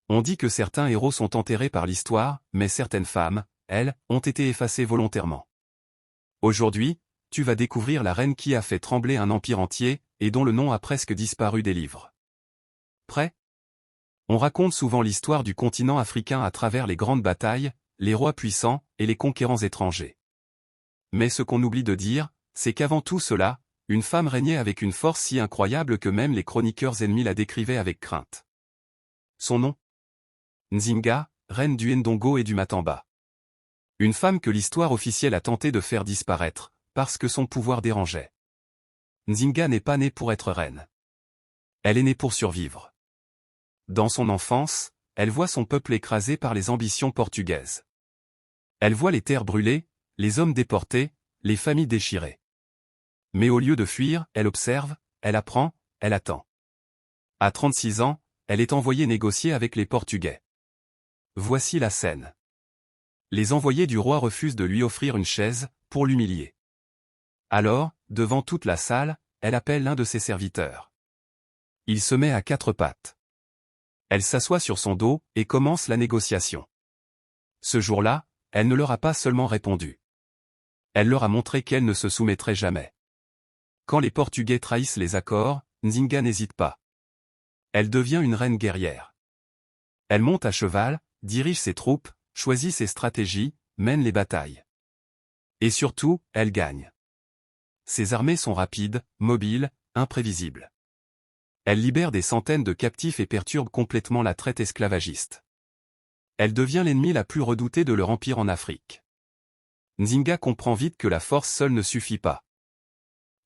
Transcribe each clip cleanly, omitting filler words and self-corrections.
On dit que certains héros sont enterrés par l'histoire, mais certaines femmes, elles, ont été effacées volontairement. Aujourd'hui, tu vas découvrir la reine qui a fait trembler un empire entier, et dont le nom a presque disparu des livres. Prêt? On raconte souvent l'histoire du continent africain à travers les grandes batailles, les rois puissants, et les conquérants étrangers. Mais ce qu'on oublie de dire, c'est qu'avant tout cela, une femme régnait avec une force si incroyable que même les chroniqueurs ennemis la décrivaient avec crainte. Son nom? Nzinga, reine du Ndongo et du Matamba. Une femme que l'histoire officielle a tenté de faire disparaître, parce que son pouvoir dérangeait. Nzinga n'est pas née pour être reine. Elle est née pour survivre. Dans son enfance, elle voit son peuple écrasé par les ambitions portugaises. Elle voit les terres brûlées, les hommes déportés, les familles déchirées. Mais au lieu de fuir, elle observe, elle apprend, elle attend. À 36 ans, elle est envoyée négocier avec les Portugais. Voici la scène. Les envoyés du roi refusent de lui offrir une chaise, pour l'humilier. Alors, devant toute la salle, elle appelle l'un de ses serviteurs. Il se met à quatre pattes. Elle s'assoit sur son dos, et commence la négociation. Ce jour-là, elle ne leur a pas seulement répondu. Elle leur a montré qu'elle ne se soumettrait jamais. Quand les Portugais trahissent les accords, Nzinga n'hésite pas. Elle devient une reine guerrière. Elle monte à cheval, dirige ses troupes, choisit ses stratégies, mène les batailles. Et surtout, elle gagne. Ses armées sont rapides, mobiles, imprévisibles. Elle libère des centaines de captifs et perturbe complètement la traite esclavagiste. Elle devient l'ennemi la plus redoutée de leur empire en Afrique. Nzinga comprend vite que la force seule ne suffit pas.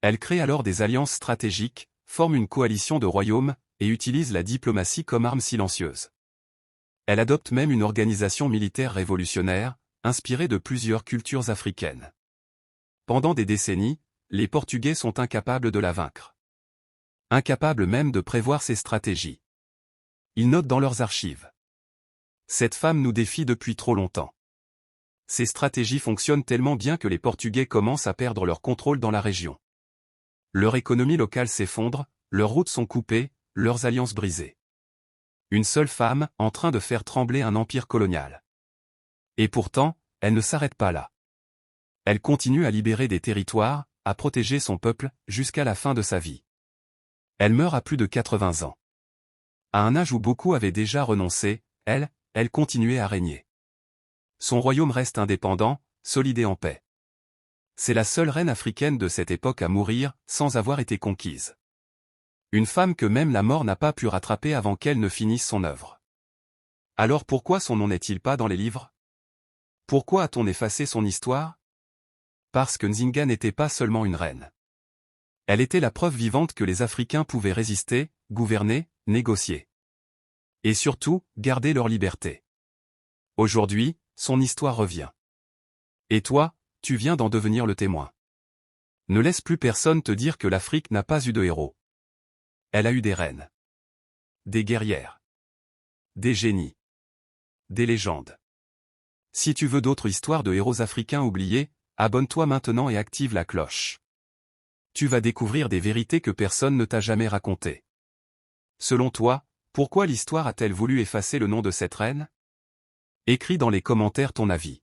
Elle crée alors des alliances stratégiques, forme une coalition de royaumes, et utilise la diplomatie comme arme silencieuse. Elle adopte même une organisation militaire révolutionnaire, inspirée de plusieurs cultures africaines. Pendant des décennies, les Portugais sont incapables de la vaincre. Incapables même de prévoir ses stratégies. Ils notent dans leurs archives. Cette femme nous défie depuis trop longtemps. Ces stratégies fonctionnent tellement bien que les Portugais commencent à perdre leur contrôle dans la région. Leur économie locale s'effondre, leurs routes sont coupées, leurs alliances brisées. Une seule femme, en train de faire trembler un empire colonial. Et pourtant, elle ne s'arrête pas là. Elle continue à libérer des territoires, à protéger son peuple, jusqu'à la fin de sa vie. Elle meurt à plus de 80 ans. À un âge où beaucoup avaient déjà renoncé, elle continuait à régner. Son royaume reste indépendant, solide et en paix. C'est la seule reine africaine de cette époque à mourir, sans avoir été conquise. Une femme que même la mort n'a pas pu rattraper avant qu'elle ne finisse son œuvre. Alors pourquoi son nom n'est-il pas dans les livres? Pourquoi a-t-on effacé son histoire? Parce que Nzinga n'était pas seulement une reine. Elle était la preuve vivante que les Africains pouvaient résister, gouverner, négocier. Et surtout, garder leur liberté. Aujourd'hui, son histoire revient. Et toi, tu viens d'en devenir le témoin. Ne laisse plus personne te dire que l'Afrique n'a pas eu de héros. Elle a eu des reines. Des guerrières. Des génies. Des légendes. Si tu veux d'autres histoires de héros africains oubliés, abonne-toi maintenant et active la cloche. Tu vas découvrir des vérités que personne ne t'a jamais racontées. Selon toi, pourquoi l'histoire a-t-elle voulu effacer le nom de cette reine? Écris dans les commentaires ton avis.